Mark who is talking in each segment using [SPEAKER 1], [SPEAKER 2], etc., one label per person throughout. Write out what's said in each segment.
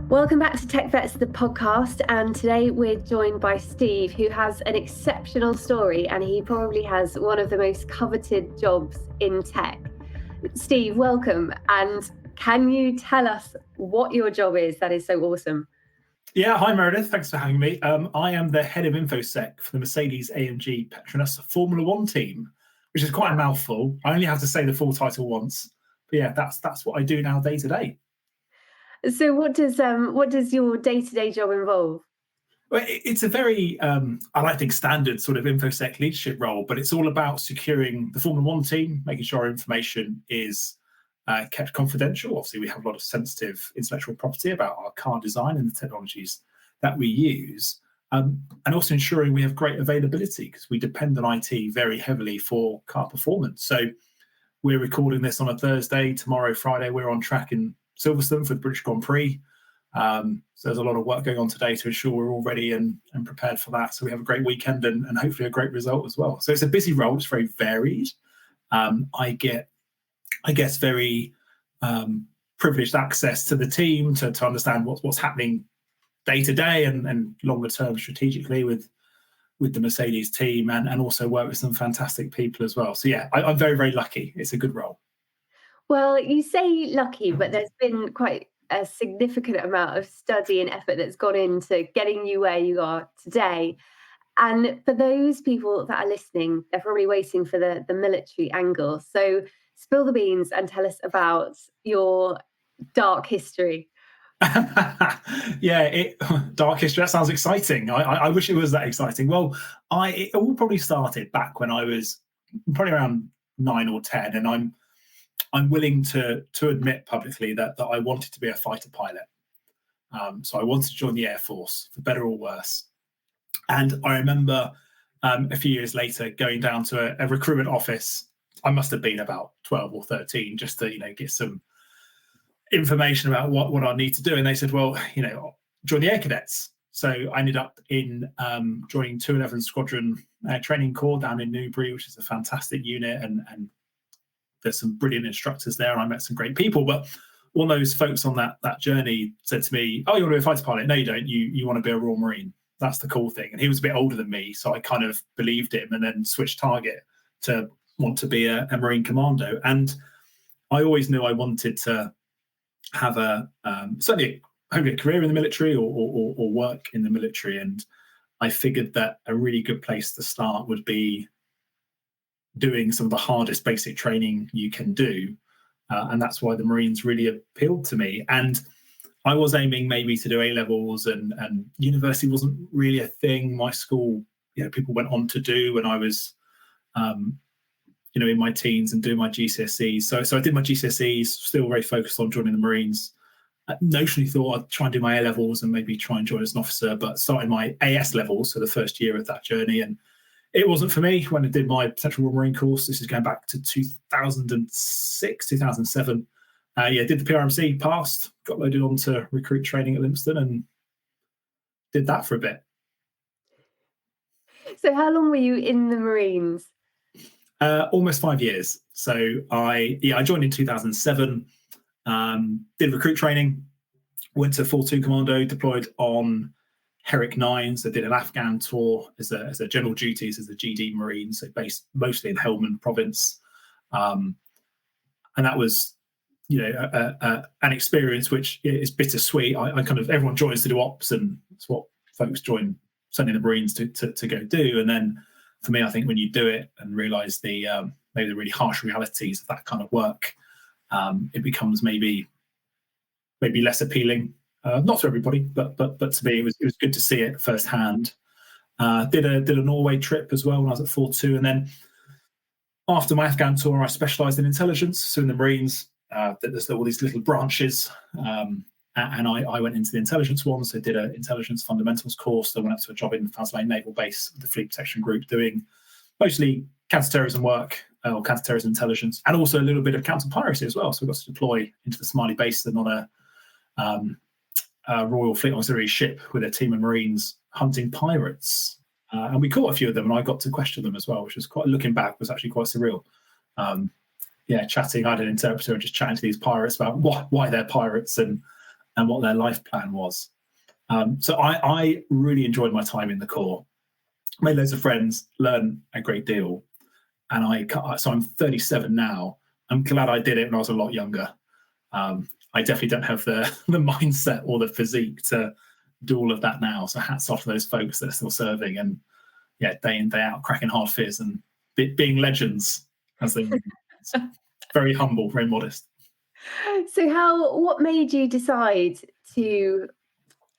[SPEAKER 1] Welcome back to Tech Vets, the podcast, and today we're joined by Steve, who has an exceptional story, and he probably has one of the most coveted jobs in tech. Steve, welcome, and can you tell us what your job is? That is so awesome.
[SPEAKER 2] Yeah, hi Meredith, thanks for having me. I am the head of InfoSec for the Mercedes-AMG Petronas Formula One team, which is quite a mouthful. I only have to say the full title once, but yeah, that's what I do now day to day.
[SPEAKER 1] So what does your day-to-day job involve?
[SPEAKER 2] Well, it's a very, I think, standard sort of InfoSec leadership role, but it's all about securing the Formula One team, making sure our information is kept confidential. Obviously, we have a lot of sensitive intellectual property about our car design and the technologies that we use, and also ensuring we have great availability because we depend on IT very heavily for car performance. So we're recording this on a Thursday. Tomorrow, Friday, we're on track in Silverstone for the British Grand Prix. So there's a lot of work going on today to ensure we're all ready and prepared for that. So we have a great weekend and hopefully a great result as well. So it's a busy role. It's very varied. I get very privileged access to the team to understand what's happening day to day and longer term strategically with the Mercedes team and also work with some fantastic people as well. So yeah, I'm very, very lucky. It's a good role.
[SPEAKER 1] Well, you say lucky, but there's been quite a significant amount of study and effort that's gone into getting you where you are today. And for those people that are listening, they're probably waiting for the military angle. So spill the beans and tell us about your dark history.
[SPEAKER 2] Yeah, dark history, that sounds exciting. I wish it was that exciting. Well, it all probably started back when I was probably around 9 or 10, and I'm willing to admit publicly that I wanted to be a fighter pilot. So I wanted to join the Air Force, for better or worse. And I remember a few years later going down to a recruitment office. I must have been about 12 or 13 just to, get some information about what I need to do. And they said, well, join the Air Cadets. So I ended up in joining 211 Squadron Training Corps down in Newbury, which is a fantastic unit. And there's some brilliant instructors there. And I met some great people. But all those folks on that journey said to me, oh, you want to be a fighter pilot? No, you don't. You want to be a Royal Marine. That's the cool thing. And he was a bit older than me, so I kind of believed him and then switched target to want to be a Marine Commando. And I always knew I wanted to have certainly hopefully a career in the military or work in the military. And I figured that a really good place to start would be doing some of the hardest basic training you can do. And that's why the Marines really appealed to me. And I was aiming maybe to do A-levels and university wasn't really a thing. My school, people went on to do when I was, in my teens and doing my GCSEs. So I did my GCSEs, still very focused on joining the Marines. I notionally thought I'd try and do my A-levels and maybe try and join as an officer, but started my AS levels, so the first year of that journey. And it wasn't for me when I did my Central Royal Marine course. This is going back to 2006, 2007. Did the PRMC, passed, got loaded onto recruit training at Lympstone and did that for a bit.
[SPEAKER 1] So how long were you in the Marines?
[SPEAKER 2] Almost 5 years. So I joined in 2007, did recruit training, went to 4-2 Commando, deployed on Herrick 9, so did an Afghan tour as a general duties as a GD Marine, so based mostly in Helmand province. And that was an experience which is bittersweet. I kind of, everyone joins to do ops, and it's what folks join certainly the Marines to go do. And then for me, I think when you do it and realise the maybe the really harsh realities of that kind of work, it becomes maybe less appealing. Not to everybody, but to me, it was good to see it firsthand. Did a Norway trip as well when I was at 4-2, and then after my Afghan tour, I specialised in intelligence. So in the Marines, there's all these little branches, and I went into the intelligence one, so did an intelligence fundamentals course. I went up to a job in Townsley Naval Base with the Fleet Protection Group doing mostly counter-terrorism work, or counter-terrorism intelligence, and also a little bit of counter-piracy as well. So we got to deploy into the Somali Basin on a Royal Fleet Auxiliary ship with a team of Marines hunting pirates. And we caught a few of them, and I got to question them as well, which was looking back, was actually quite surreal. Chatting. I had an interpreter and just chatting to these pirates about why they're pirates and and what their life plan was. So I really enjoyed my time in the Corps, made loads of friends, learned a great deal. And so I'm 37 now. I'm glad I did it when I was a lot younger. I definitely don't have the mindset or the physique to do all of that now. So hats off to those folks that are still serving and day in, day out, cracking hard fizz and being legends as they were. Very humble, very modest.
[SPEAKER 1] So what made you decide to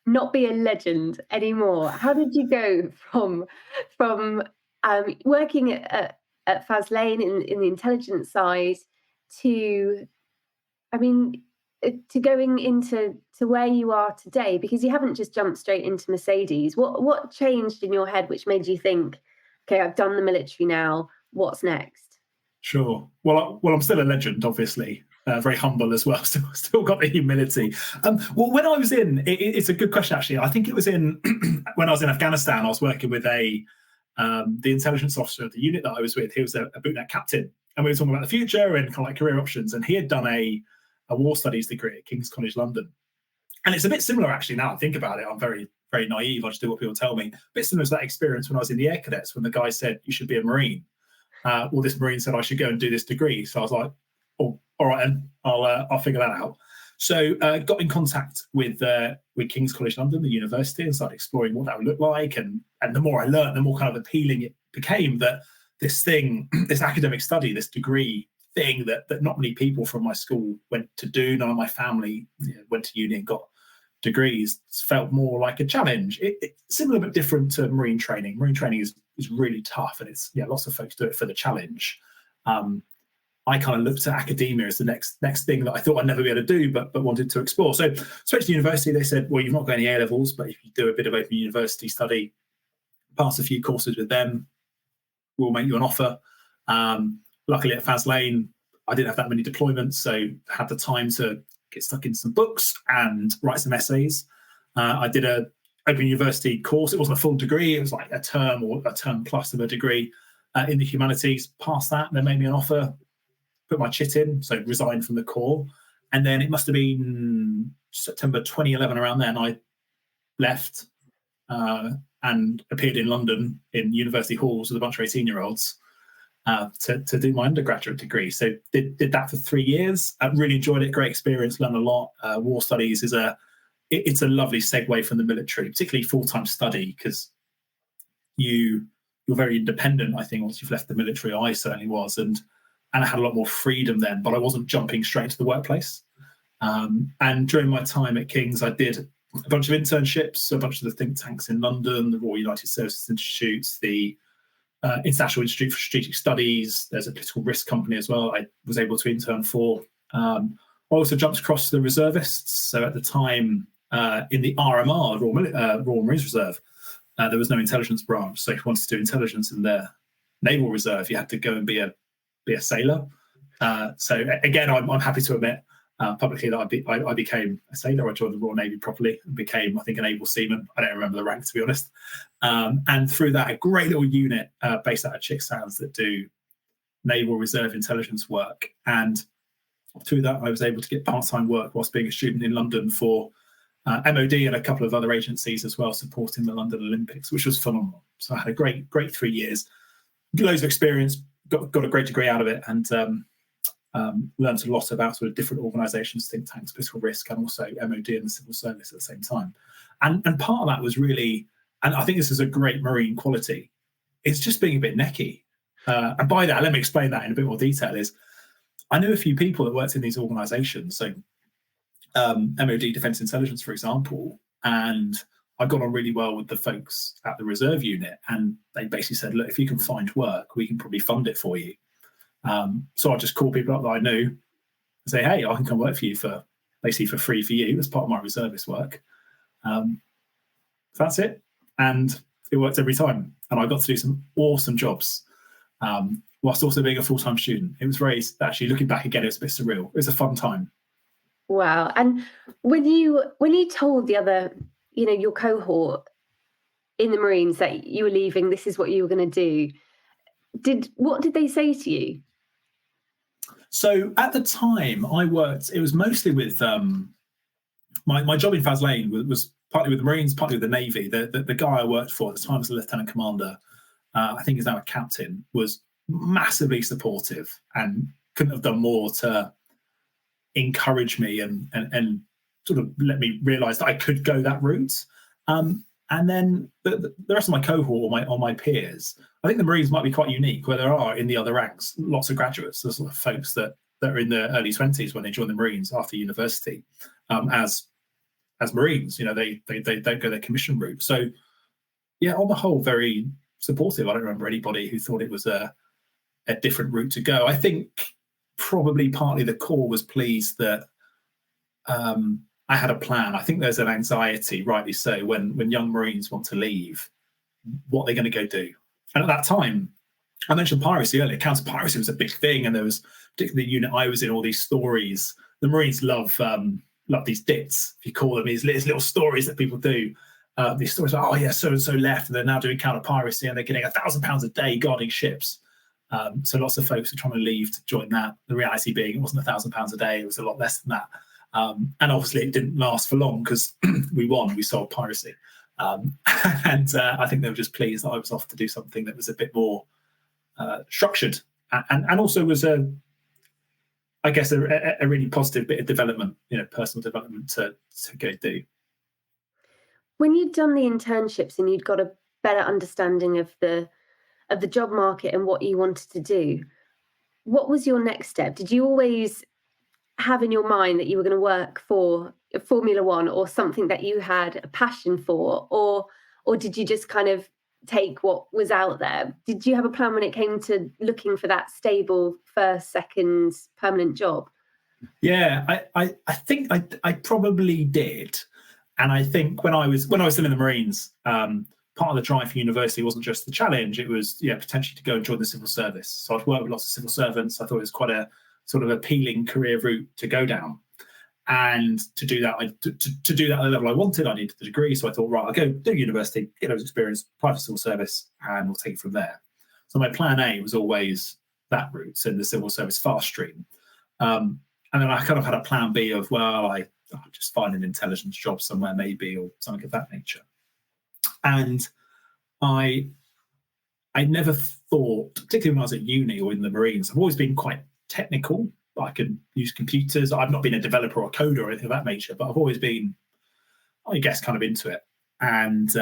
[SPEAKER 1] not be a legend anymore? How did you go from working at Faslane in the intelligence side to, I mean, to going into where you are today? Because you haven't just jumped straight into Mercedes. What changed in your head which made you think, okay, I've done the military now, what's next?
[SPEAKER 2] Sure. Well, I'm still a legend, obviously. Very humble as well. Still got the humility. Well, when I was it's a good question actually. I think it was when I was in Afghanistan. I was working with the intelligence officer of the unit that I was with. He was a bootnet captain, and we were talking about the future and kind of like career options. And he had done a war studies degree at King's College London, and it's a bit similar actually. Now I think about it, I'm very very naive. I just do what people tell me. A bit similar to that experience when I was in the Air Cadets, when the guy said you should be a Marine. Well, this Marine said I should go and do this degree. So I was like, oh, all right, then I'll figure that out. So got in contact with King's College London, the university, and started exploring what that would look like. And the more I learned, the more kind of appealing it became that this academic study, this degree thing that not many people from my school went to do. None of my family went to uni and got degrees. Felt more like a challenge. It's similar but different to Marine training. Marine training is really tough, and it's lots of folks do it for the challenge. I kind of looked at academia as the next thing that I thought I'd never be able to do, but wanted to explore. So switched to university. They said, well, you've not got any A levels, but if you do a bit of open university study, pass a few courses with them, we'll make you an offer. Luckily at Faslane, I didn't have that many deployments, so had the time to get stuck in some books and write some essays. I did a open university course. It wasn't a full degree. It was like a term or a term plus of a degree in the humanities. Passed that. They made me an offer, put my chit in, so resigned from the Corps. And then it must have been September 2011, around then, I left and appeared in London in university halls with a bunch of 18-year-olds to do my undergraduate degree. So did that for 3 years. I really enjoyed it. Great experience, learned a lot. War studies it's a lovely segue from the military, particularly full-time study, because you're very independent, I think, once you've left the military. I certainly was, and I had a lot more freedom then, but I wasn't jumping straight into the workplace. And during my time at King's, I did a bunch of internships, a bunch of the think tanks in London, the Royal United Services Institute, the International Institute for Strategic Studies. There's a political risk company as well I was able to intern for. I also jumped across the reservists. So at the time, in the RMR, Royal Marines Reserve, there was no intelligence branch. So if you wanted to do intelligence in the Naval Reserve, you had to go and be a sailor. So again, I'm happy to admit publicly that I became a sailor. I joined the Royal Navy properly and became, I think, an able seaman. I don't remember the rank, to be honest. And through that, a great little unit based out of Chicksands that do Naval Reserve intelligence work. And through that, I was able to get part-time work whilst being a student in London for MOD and a couple of other agencies as well, supporting the London Olympics, which was phenomenal. So I had a great 3 years, loads of experience, got a great degree out of it, and learned a lot about sort of different organisations, think tanks, political risk, and also MOD and the civil service at the same time. And part of that was really, and I think this is a great Marine quality, it's just being a bit necky. And by that, let me explain that in a bit more detail, is I knew a few people that worked in these organisations, so MOD Defence Intelligence, for example, and I got on really well with the folks at the reserve unit, and they basically said, look, if you can find work, we can probably fund it for you. So I just call people up that I knew and say, hey, I can come work for you for free for you as part of my reservist work. That's it. And it worked every time. And I got to do some awesome jobs whilst also being a full-time student. It was actually looking back again, it was a bit surreal. It was a fun time.
[SPEAKER 1] Wow. And when you told the other, your cohort in the Marines that you were leaving, this is what you were going to do, what did they say to you?
[SPEAKER 2] So at the time I worked, it was mostly with my job in Faslane was partly with the Marines, partly with the Navy. The guy I worked for at the time was a lieutenant commander. I think he's now a captain. Was massively supportive and couldn't have done more to encourage me and sort of let me realise that I could go that route. And then the rest of my cohort or my peers, I think the Marines might be quite unique, where there are in the other ranks lots of graduates. There's sort of folks that are in their early 20s when they join the Marines after university as Marines. You know, they don't go their commission route. So yeah, on the whole, very supportive. I don't remember anybody who thought it was a different route to go. I think probably partly the Corps was pleased that I had a plan. I think there's an anxiety, rightly so, when young Marines want to leave, what they're going to go do. And at that time, I mentioned piracy earlier. Counter-piracy was a big thing, and there was, particularly the unit I was in, all these stories. The Marines love these dits, if you call them, these little stories that people do. These stories like, oh yeah, so-and-so left, and they're now doing counter-piracy, and they're getting £1,000 a day guarding ships. So lots of folks are trying to leave to join that. The reality being it wasn't £1,000 a day, it was a lot less than that. And obviously it didn't last for long because we won, we solved piracy. And I think they were just pleased that I was off to do something that was a bit more structured and also was I guess a really positive bit of development, personal development to go do.
[SPEAKER 1] When you'd done the internships and you'd got a better understanding of the job market and what you wanted to do, what was your next step? Did you always have in your mind that you were going to work for Formula One or something that you had a passion for, or did you just kind of take what was out there? Did you have a plan when it came to looking for that stable first, second permanent job?
[SPEAKER 2] Yeah, I think I probably did. And I think when I was still in the Marines, part of the drive for university wasn't just the challenge, it was potentially to go and join the civil service. So I'd worked with lots of civil servants. I thought it was quite a sort of appealing career route to go down. And to do that, to do that at the level I wanted, I needed the degree. So I thought, right, I'll go do university, get those experience, apply for civil service, and we'll take it from there. So my plan A was always that route, in the civil service fast stream. And then I kind of had a plan B of, well, I'll just find an intelligence job somewhere maybe, or something of that nature. And I never thought, particularly when I was at uni or in the Marines, I've always been quite technical. I can use computers. I've not been a developer or a coder or anything of that nature, but I've always been, I guess, kind of into it. And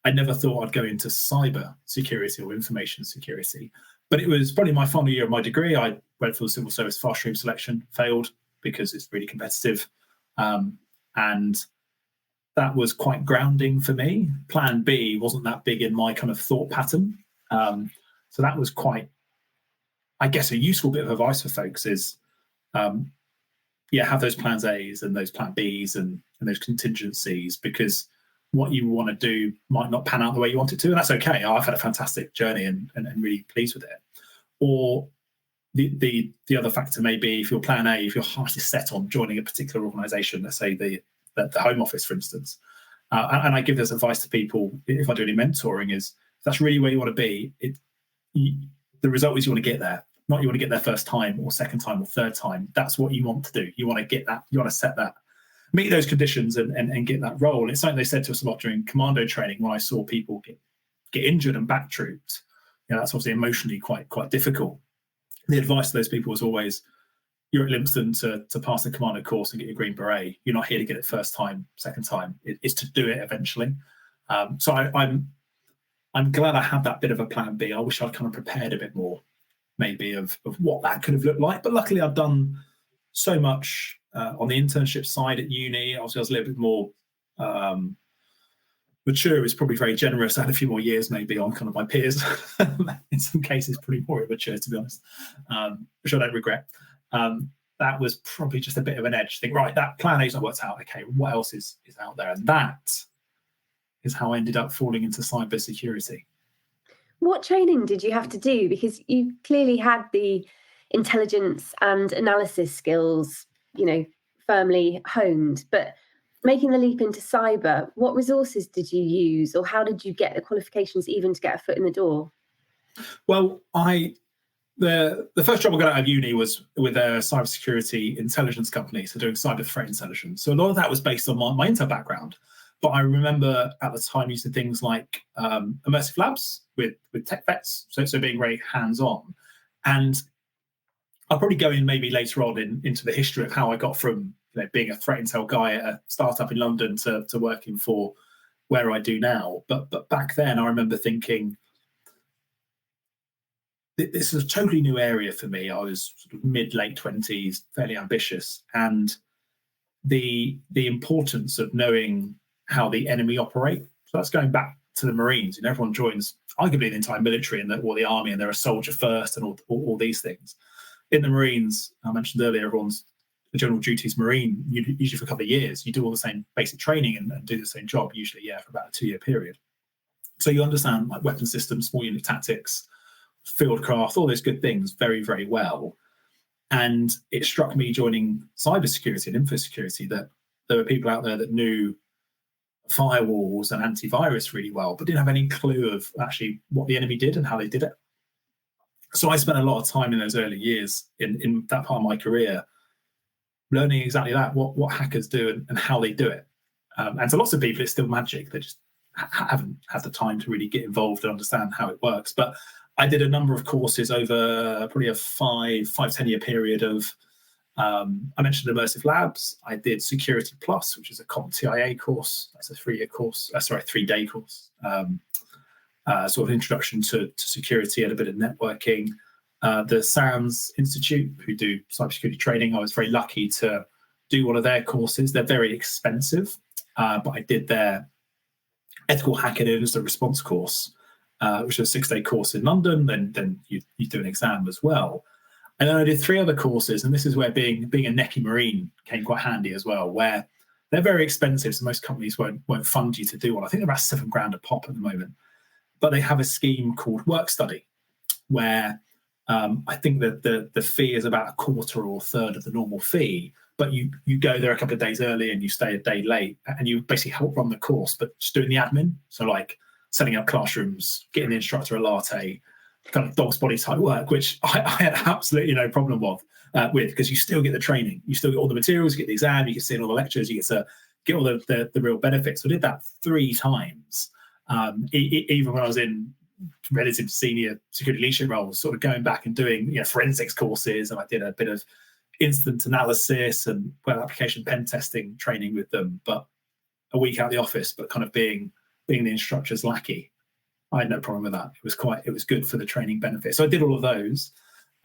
[SPEAKER 2] I never thought I'd go into cyber security or information security. But it was probably my final year of my degree. I went for the civil service fast stream selection, failed because it's really competitive. And that was quite grounding for me. Plan B wasn't that big in my kind of thought pattern. So that was quite, I guess, a useful bit of advice for folks is, have those plans A's and those plan B's and those contingencies, because what you want to do might not pan out the way you want it to, and that's okay. I've had a fantastic journey and really pleased with it. Or the other factor may be, if your plan A, if your heart is set on joining a particular organisation, let's say the Home Office, for instance, and I give this advice to people if I do any mentoring, is if that's really where you want to be, the result is you want to get there, not you want to get there first time or second time or third time. That's what you want to do. You want to get that, you want to set that, meet those conditions and get that role. It's something they said to us a lot during commando training when I saw people get injured and back trooped. That's obviously emotionally quite difficult. The advice to those people was always, you're at Lympstone to pass the commando course and get your green beret. You're not here to get it first time, second time. It's to do it eventually. So I'm glad I had that bit of a plan B. I wish I'd kind of prepared a bit more, maybe, of what that could have looked like. But luckily, I've done so much on the internship side at uni. Obviously, I was a little bit more mature. Is probably very generous. I had a few more years, maybe, on kind of my peers. In some cases, pretty more immature, to be honest, which I don't regret. That was probably just a bit of an edge. Think, right, that plan A's not worked out. Okay, what else is out there? And that is how I ended up falling into cybersecurity.
[SPEAKER 1] What training did you have to do? Because you clearly had the intelligence and analysis skills, firmly honed, but making the leap into cyber, what resources did you use, or how did you get the qualifications even to get a foot in the door?
[SPEAKER 2] Well, I the first job I got out of uni was with a cybersecurity intelligence company, so doing cyber threat intelligence. So a lot of that was based on my Intel background. But I remember at the time using things like immersive labs with tech vets, so being very hands-on. And I'll probably go in maybe later on into the history of how I got from being a threat intel guy at a startup in London to working for where I do now. But back then, I remember thinking, this is a totally new area for me. I was sort of mid-late 20s, fairly ambitious, and the importance of knowing how the enemy operate. So that's going back to the Marines. Everyone joins arguably the entire military or the army, and they're a soldier first, and all these things. In the Marines, I mentioned earlier, everyone's the general duties Marine. Usually for a couple of years, you do all the same basic training and do the same job. Usually, for about a 2-year period. So you understand like weapon systems, small unit tactics, fieldcraft, all those good things very, very well. And it struck me joining cybersecurity and InfoSecurity that there were people out there that knew firewalls and antivirus really well, but didn't have any clue of actually what the enemy did and how they did it. So I spent a lot of time in those early years in that part of my career learning exactly that, what hackers do and how they do it. And to lots of people, it's still magic. They just haven't had the time to really get involved and understand how it works. But I did a number of courses over probably a 5-10 year period of, I mentioned immersive labs. I did Security Plus, which is a CompTIA course. That's a 3-year course, 3-day course. Sort of introduction to security and a bit of networking. The SANS Institute, who do cybersecurity training, I was very lucky to do one of their courses. They're very expensive, but I did their ethical hacking incident response course, which is a 6-day course in London. Then you do an exam as well. And then I did 3 other courses, and this is where being a Necky Marine came quite handy as well, where they're very expensive, so most companies won't fund you to do one. I think they're about £7,000 a pop at the moment. But they have a scheme called Work Study, where I think that the fee is about a quarter or a third of the normal fee, but you go there a couple of days early and you stay a day late, and you basically help run the course, but just doing the admin. So like setting up classrooms, getting the instructor a latte, kind of dog's body type work, which I had absolutely no problem with, because you still get the training, you still get all the materials, you get the exam, you get to see all the lectures, you get to get all the real benefits. So I did that 3 times. Even when I was in relative senior security leadership roles, sort of going back and doing forensics courses, and I did a bit of incident analysis and web application pen testing training with them. But a week out of the office, but kind of being the instructor's lackey, I had no problem with that. It was good for the training benefit. So I did all of those.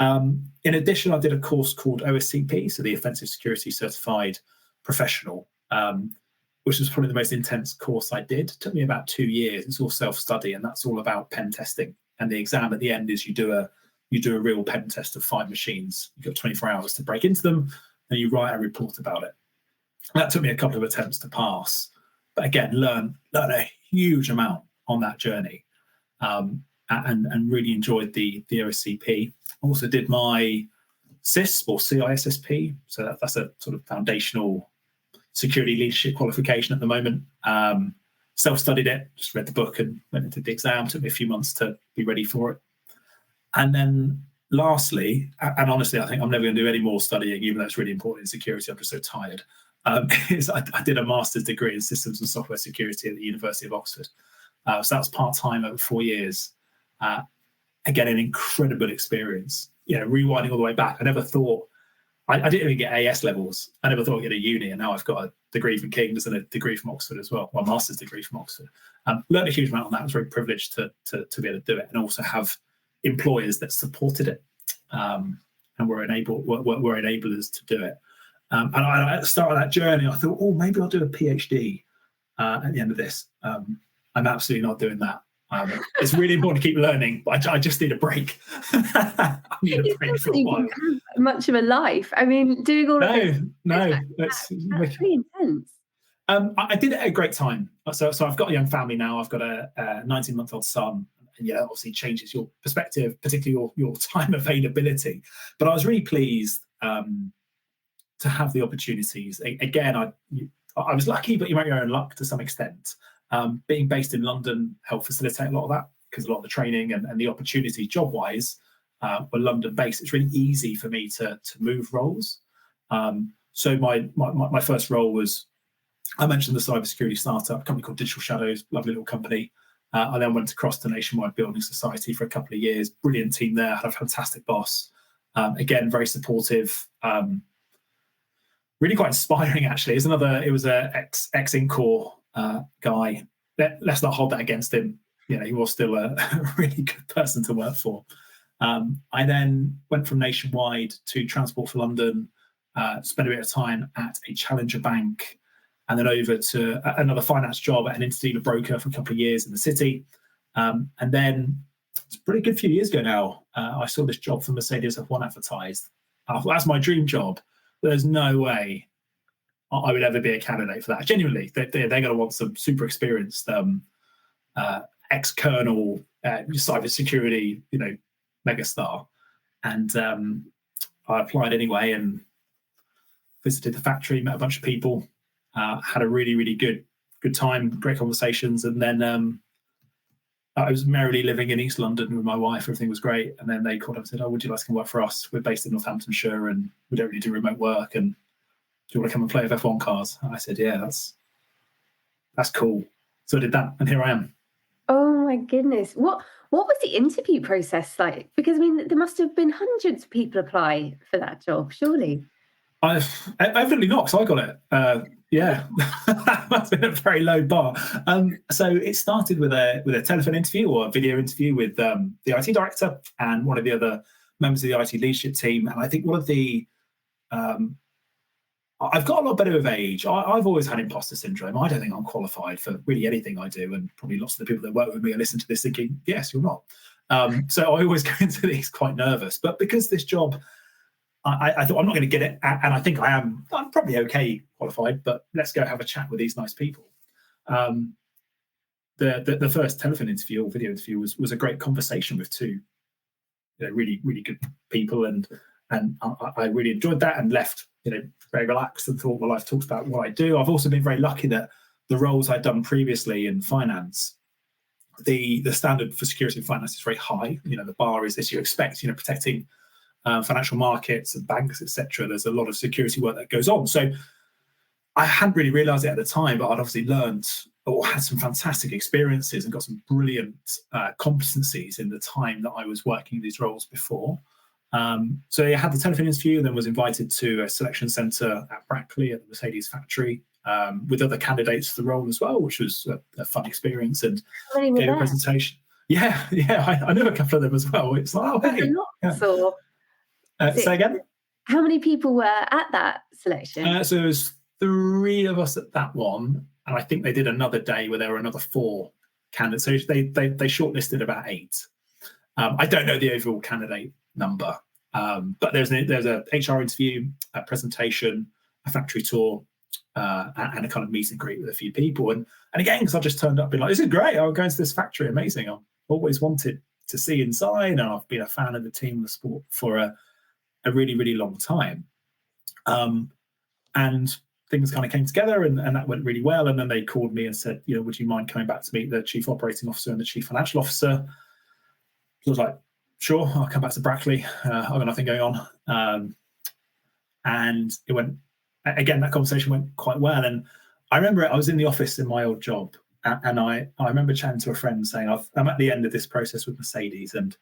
[SPEAKER 2] In addition, I did a course called OSCP, so the Offensive Security Certified Professional, which was probably the most intense course I did. It took me about 2 years. It's all self-study, and that's all about pen testing. And the exam at the end is you do a real pen test of 5 machines. You've got 24 hours to break into them, and you write a report about it. And that took me a couple of attempts to pass. But again, learn a huge amount on that journey, and really enjoyed the OSCP. I also did my CISSP or CISSP. So that's a sort of foundational security leadership qualification at the moment. Self-studied it, just read the book and went into the exam. Took me a few months to be ready for it. And then lastly, and honestly, I think I'm never going to do any more studying, even though it's really important in security. I'm just so tired. Is I did a master's degree in systems and software security at the University of Oxford. So that was part-time over 4 years. Again, an incredible experience. Rewinding all the way back, I never thought, I didn't even get AS levels. I never thought I'd get a uni, and now I've got a degree from King's and a degree from Oxford as well, a master's degree from Oxford. Learned a huge amount on that. I was very privileged to be able to do it, and also have employers that supported it, and were enablers to do it. And at the start of that journey, I thought, maybe I'll do a PhD at the end of this. I'm absolutely not doing that. It's really important to keep learning, but I just need a break. I need a break for a while.
[SPEAKER 1] Much of a life. I mean, doing all of this.
[SPEAKER 2] No,
[SPEAKER 1] that's pretty intense.
[SPEAKER 2] I did it at a great time. So I've got a young family now. I've got a 19-month-old son. And obviously changes your perspective, particularly your time availability. But I was really pleased to have the opportunities. Again, I was lucky, but you make your own luck to some extent. Being based in London helped facilitate a lot of that, because a lot of the training and the opportunity job-wise were London based, it's really easy for me to move roles. So my first role was, I mentioned the cybersecurity startup, a company called Digital Shadows, lovely little company. I then went across to Nationwide Building Society for a couple of years. Brilliant team there, had a fantastic boss. Again, very supportive. Really quite inspiring, actually. It was a ex-Incore guy. Let's not hold that against him. He was still a really good person to work for. I then went from Nationwide to Transport for London, spent a bit of time at a challenger bank, and then over to another finance job at an interdealer broker for a couple of years in the city. And then it's a pretty good few years ago now, I saw this job for Mercedes F1 advertised. I thought, that's my dream job. There's no way I would ever be a candidate for that. Genuinely, they're going to want some super experienced ex-colonel, cybersecurity, megastar. And I applied anyway and visited the factory, met a bunch of people, had a really, really good time, great conversations. And then I was merrily living in East London with my wife. Everything was great. And then they called up and said, would you like to come work for us? We're based in Northamptonshire and we don't really do remote work. And do you want to come and play with F1 cars? And I said, yeah, that's cool. So I did that. And here I am.
[SPEAKER 1] Oh my goodness. What was the interview process like? Because there must have been hundreds of people apply for that job, surely.
[SPEAKER 2] Evidently not, because I got it. Yeah, that's been a very low bar. So it started with a telephone interview or a video interview with the IT director and one of the other members of the IT leadership team. And I think one of the I've got a lot better with age. I've always had imposter syndrome. I don't think I'm qualified for really anything I do, and probably lots of the people that work with me are listening to this thinking, yes, you're not. So I always go into these quite nervous. But because this job, I thought I'm not going to get it, and I think I'm probably okay qualified, but let's go have a chat with these nice people. The first telephone interview or video interview was a great conversation with two really, really good people, and I really enjoyed that and left very relaxed and thought, well, I've talked about what I do. I've also been very lucky that the roles I'd done previously in finance, the standard for security in finance is very high. The bar is, as you expect, protecting financial markets and banks, etc. There's a lot of security work that goes on. So I hadn't really realized it at the time, but I'd obviously learned or had some fantastic experiences and got some brilliant competencies in the time that I was working in these roles before. So I had the telephone interview and then was invited to a selection centre at Brackley at the Mercedes factory with other candidates for the role as well, which was a fun experience, and gave a presentation. Yeah, I knew a couple of them as well. It's like, oh, hey. Say again?
[SPEAKER 1] How many people were at that selection?
[SPEAKER 2] So there was 3 of us at that one, and I think they did another day where there were another 4 candidates. So they shortlisted about 8. I don't know the overall candidate number, but there's a HR interview, a presentation, a factory tour, and a kind of meet and greet with a few people. And again, because I just turned up, being like, this is great. I'll go into this factory, amazing. I've always wanted to see inside, and I've been a fan of the team and the sport for a really, really long time. And things kind of came together, and that went really well. And then they called me and said, would you mind coming back to meet the chief operating officer and the chief financial officer? So I was like, sure, I'll come back to Brackley. I've got nothing going on. And it went, again, that conversation went quite well. And I remember I was in the office in my old job, and I remember chatting to a friend saying, I'm at the end of this process with Mercedes, and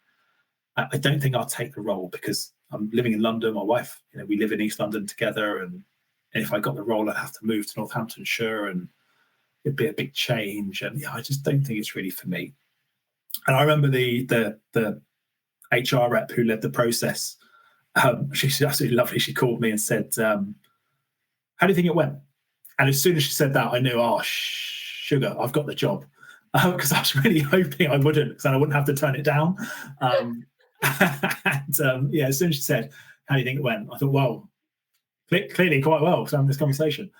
[SPEAKER 2] I don't think I'll take the role because I'm living in London. My wife, we live in East London together, and if I got the role, I'd have to move to Northamptonshire, and it'd be a big change. And I just don't think it's really for me. And I remember the HR rep who led the process. She's absolutely lovely. She called me and said, how do you think it went? And as soon as she said that, I knew, sugar, I've got the job. Because I was really hoping I wouldn't, because then I wouldn't have to turn it down. And as soon as she said, how do you think it went? I thought, well, clearly quite well, because I'm having this conversation.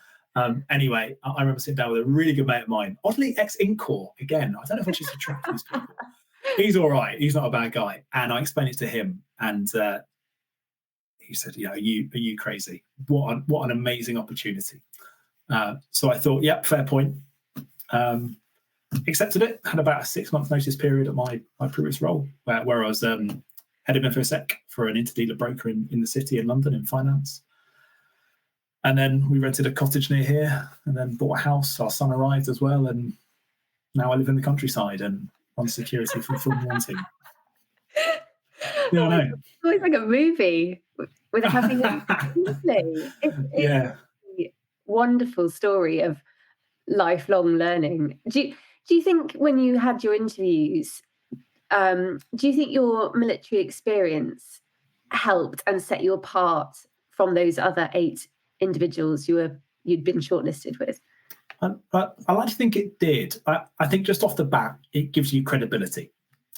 [SPEAKER 2] Anyway, I remember sitting down with a really good mate of mine, oddly ex-Incore. Again, I don't know if I should attract these people. He's all right. He's not a bad guy. And I explained it to him, and he said, are you crazy? What an amazing opportunity. So I thought, yep, fair point. Accepted it. Had about a 6-month notice period at my previous role, where I was head of InfoSec for an interdealer broker in the city in London in finance. And then we rented a cottage near here and then bought a house. Our son arrived as well. And now I live in the countryside and run security for the Formula One team. Yeah, I know.
[SPEAKER 1] It's always like a movie with a happy lovely. It's
[SPEAKER 2] Yeah.
[SPEAKER 1] a wonderful story of lifelong learning. Do you think when you had your interviews, do you think your military experience helped and set you apart from those other 8 individuals you'd been shortlisted with?
[SPEAKER 2] I like to think it did. I think just off the bat, it gives you credibility,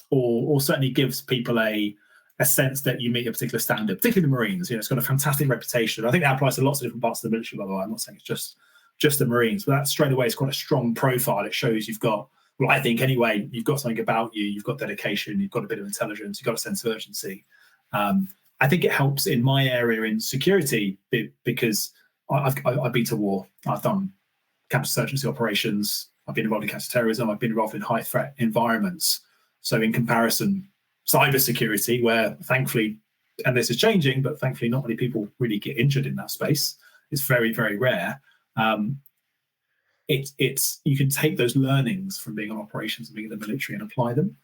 [SPEAKER 2] or certainly gives people a sense that you meet a particular standard, particularly the Marines. It's got a fantastic reputation. I think that applies to lots of different parts of the military, by the way. I'm not saying it's just the Marines, but that straight away is quite a strong profile. It shows you've got, well, I think anyway, you've got something about you, you've got dedication, you've got a bit of intelligence, you've got a sense of urgency. I think it helps in my area in security because I've been to war. I've done counterinsurgency operations. I've been involved in counterterrorism. I've been involved in high threat environments. So in comparison, cybersecurity, where thankfully, and this is changing, but thankfully not many people really get injured in that space. It's very, very rare. You can take those learnings from being on operations and being in the military and apply them.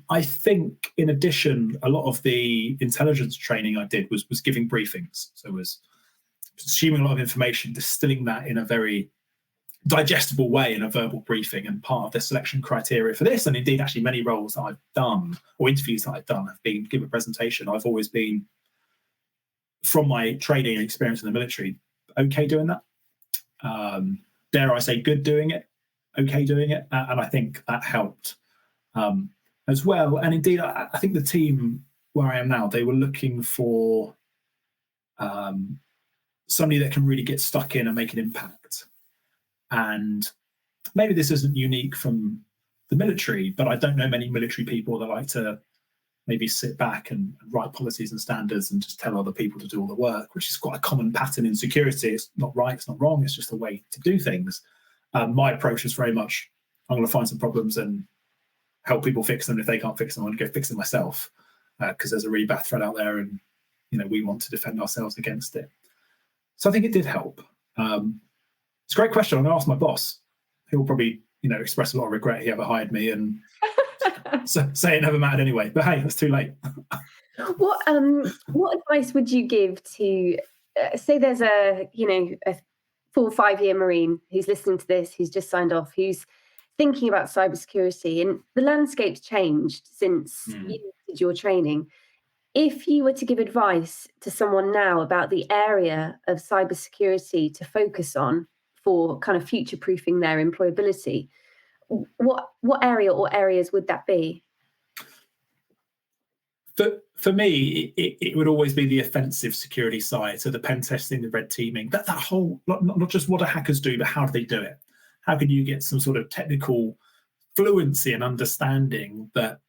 [SPEAKER 2] I think, in addition, a lot of the intelligence training I did was giving briefings. So it was consuming a lot of information, distilling that in a very digestible way in a verbal briefing. And part of the selection criteria for this, and indeed actually many roles that I've done or interviews that I've done have been give a presentation. I've always been, from my training and experience in the military, okay doing that. Dare I say good doing it, okay doing it. And I think that helped as well. And indeed, I think the team where I am now, they were looking for somebody that can really get stuck in and make an impact. And maybe this isn't unique from the military, but I don't know many military people that like to maybe sit back and write policies and standards and just tell other people to do all the work, which is quite a common pattern in security. It's not right, it's not wrong, it's just a way to do things. My approach is very much, I'm going to find some problems and help people fix them. If they can't fix them, I'm going to go fix them myself, because there's a really bad threat out there and we want to defend ourselves against it. So I think it did help. It's a great question. I'm going to ask my boss. He'll probably express a lot of regret he ever hired me and say it never mattered anyway. But hey, that's too late.
[SPEAKER 1] What advice would you give to say there's a 4 or 5 year Marine who's listening to this, who's just signed off, who's thinking about cybersecurity, and the landscape's changed since you did your training. If you were to give advice to someone now about the area of cybersecurity to focus on for kind of future-proofing their employability, what area or areas would that be?
[SPEAKER 2] For me, it would always be the offensive security side. So the pen testing, the red teaming, that whole, not just what do hackers do, but how do they do it? How can you get some sort of technical fluency and understanding that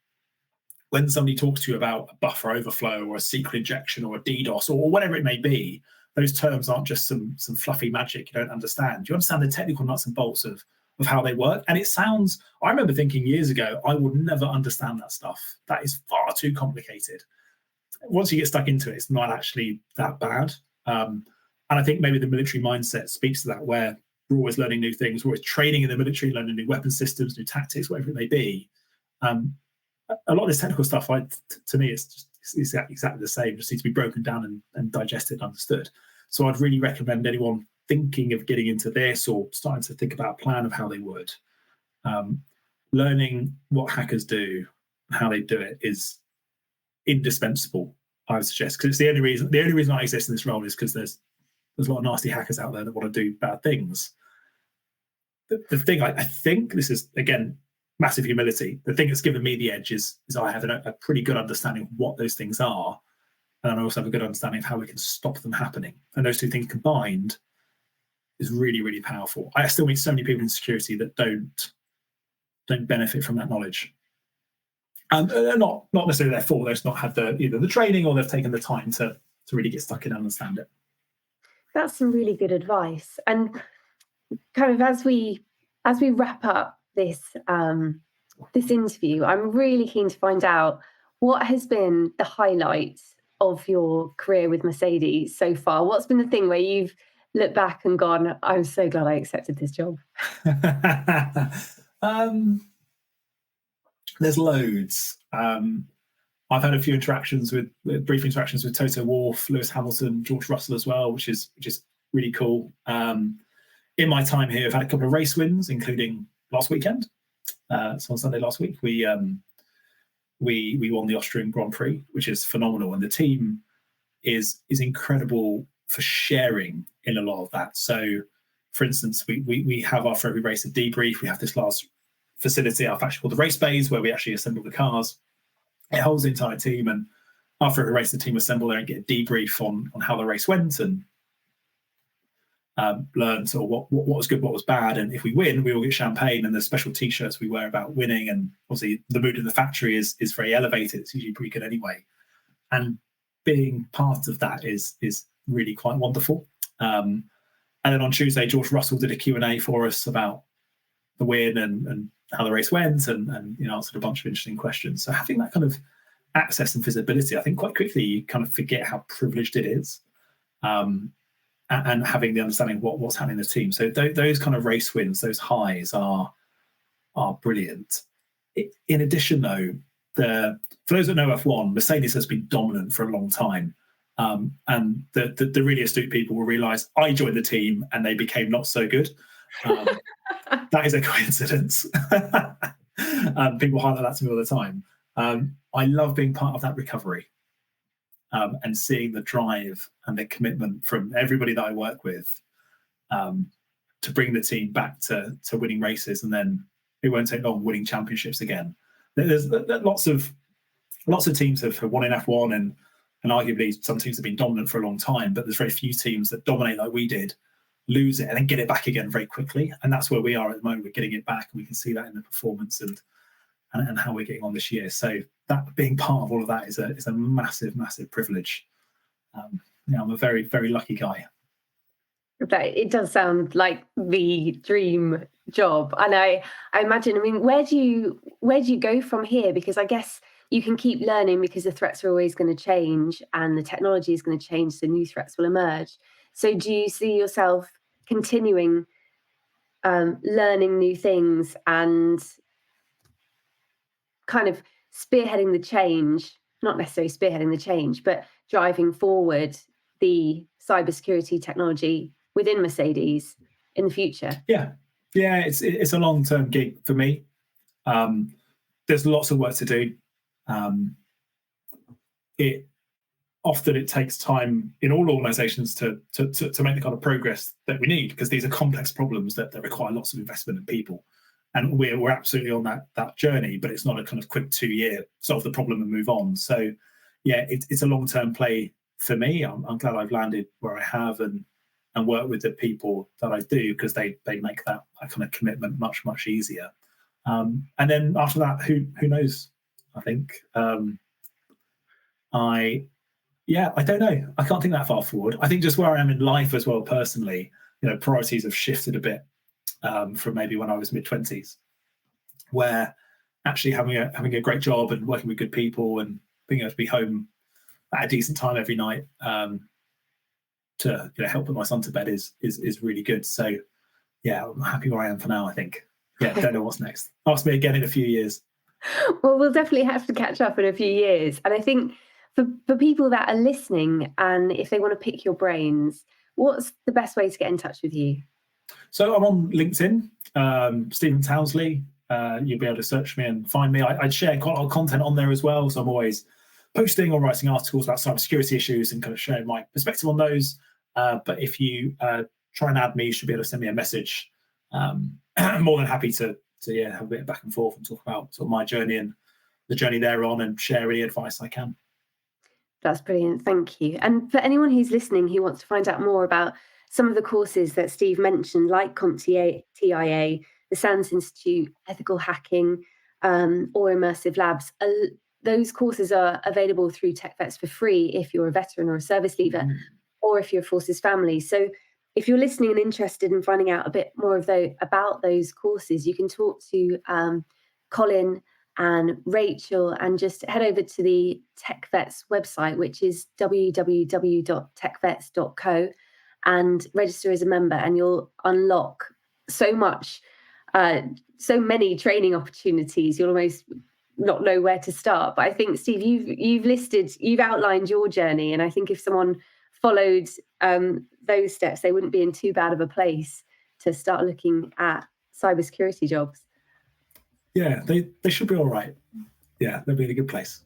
[SPEAKER 2] when somebody talks to you about a buffer overflow or a secret injection or a DDoS or whatever it may be, those terms aren't just some fluffy magic you don't understand. You understand the technical nuts and bolts of how they work. And it sounds, I remember thinking years ago, I would never understand that stuff. That is far too complicated. Once you get stuck into it, it's not actually that bad. And I think maybe the military mindset speaks to that, where we're always learning new things. We're always training in the military, learning new weapon systems, new tactics, whatever it may be. A lot of this technical stuff, to me, it's exactly the same. It just needs to be broken down and digested and understood. So I'd really recommend anyone thinking of getting into this or starting to think about a plan of how they would. Learning what hackers do, how they do it, is indispensable, I would suggest, because it's the only reason I exist in this role is because there's a lot of nasty hackers out there that want to do bad things. The thing I think, this is again massive humility, the thing that's given me the edge is I have a pretty good understanding of what those things are, and I also have a good understanding of how we can stop them happening. And those two things combined is really, really powerful. I still meet so many people in security that don't benefit from that knowledge. And they're not necessarily their fault. They've just not had either the training or they've taken the time to really get stuck in and understand it.
[SPEAKER 1] That's some really good advice. And kind of as we wrap up this this interview, I'm really keen to find out what has been the highlight of your career with Mercedes so far? What's been the thing where you've looked back and gone, I'm so glad I accepted this job?
[SPEAKER 2] There's loads. I've had a few interactions with brief interactions with Toto Wolff, Lewis Hamilton, George Russell as well, which is really cool. In my time here, I've had a couple of race wins, including last weekend. So on Sunday last week, we won the Austrian Grand Prix, which is phenomenal, and the team is incredible for sharing in a lot of that. So, for instance, we have after every race a debrief. We have this last facility, our factory called the race bays, where we actually assemble the cars. It holds the entire team, and after every race, the team assemble there and get a debrief on how the race went and learn sort of what was good, what was bad, and if we win, we all get champagne and there's special T-shirts we wear about winning. And obviously, the mood in the factory is very elevated. It's usually pretty good anyway, and being part of that is really quite wonderful. And then on Tuesday, George Russell did a Q&A for us about the win and how the race went, and answered a bunch of interesting questions. So having that kind of access and visibility, I think quite quickly you kind of forget how privileged it is, and having the understanding of what's happening in the team. So those kind of race wins, those highs are brilliant. In addition, though, for those that know F1, Mercedes has been dominant for a long time. And the really astute people will realise I joined the team and they became not so good. That is a coincidence. People highlight that to me all the time. I love being part of that recovery, and seeing the drive and the commitment from everybody that I work with, to bring the team back to winning races, and then it won't take long winning championships again. There's lots of teams have won in F1, and arguably some teams have been dominant for a long time, but there's very few teams that dominate like we did, lose it, and then get it back again very quickly. And that's where we are at the moment. We're getting it back, and we can see that in the performance and how we're getting on this year. So that being part of all of that is a massive, massive privilege. I'm a very, very lucky guy.
[SPEAKER 1] It does sound like the dream job, and I imagine. I mean, where do you go from here? Because I guess you can keep learning because the threats are always going to change and the technology is going to change, so new threats will emerge. So, do you see yourself continuing learning new things and kind of spearheading the change? Not necessarily spearheading the change, but driving forward the cybersecurity technology within Mercedes in the future?
[SPEAKER 2] Yeah, it's a long-term gig for me. There's lots of work to do. It takes time in all organizations to make the kind of progress that we need, because these are complex problems that require lots of investment in people. And we're absolutely on that journey, but it's not a kind of quick 2-year solve the problem and move on. So yeah, it's a long-term play for me. I'm glad I've landed where I have and work with the people that I do, because they make that kind of commitment much, much easier. And then after that, who knows? I think I don't know. I can't think that far forward. I think just where I am in life as well, personally, priorities have shifted a bit from maybe when I was mid-20s, where actually having a great job and working with good people and being able to be home at a decent time every night to help put my son to bed is really good. So yeah, I'm happy where I am for now, I think. Yeah, don't know what's next. Ask me again in a few years.
[SPEAKER 1] Well, we'll definitely have to catch up in a few years. And I think for people that are listening, and if they want to pick your brains, what's the best way to get in touch with you?
[SPEAKER 2] So I'm on LinkedIn, Stephen Townsley. You'll be able to search me and find me. I share quite a lot of content on there as well. So I'm always posting or writing articles about cybersecurity issues and kind of sharing my perspective on those. But if you try and add me, you should be able to send me a message. I'm more than happy to have a bit of back and forth and talk about sort of my journey and the journey they're on, and share any advice I can.
[SPEAKER 1] That's brilliant. Thank you. And for anyone who's listening who wants to find out more about some of the courses that Steve mentioned, like CompTIA, the SANS Institute, ethical hacking, or immersive labs, those courses are available through TechVets for free if you're a veteran or a service leaver, or if you're a Forces family. So if you're listening and interested in finding out a bit more about those courses, you can talk to Colin and Rachel, and just head over to the TechVets website, which is www.techvets.co, and register as a member, and you'll unlock so many training opportunities. You'll almost not know where to start. But I think, Steve, you've outlined your journey, and I think if someone followed those steps, they wouldn't be in too bad of a place to start looking at cybersecurity jobs.
[SPEAKER 2] Yeah, they should be all right. Yeah, they'll be in a good place.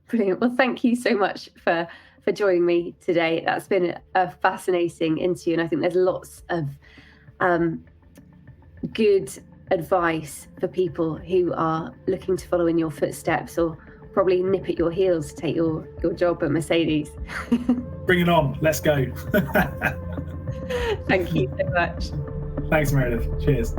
[SPEAKER 1] Brilliant. Well, thank you so much for joining me today. That's been a fascinating interview, and I think there's lots of good advice for people who are looking to follow in your footsteps, or probably nip at your heels to take your job at Mercedes.
[SPEAKER 2] Bring it on. Let's go.
[SPEAKER 1] Thank you so much.
[SPEAKER 2] Thanks, Meredith. Cheers.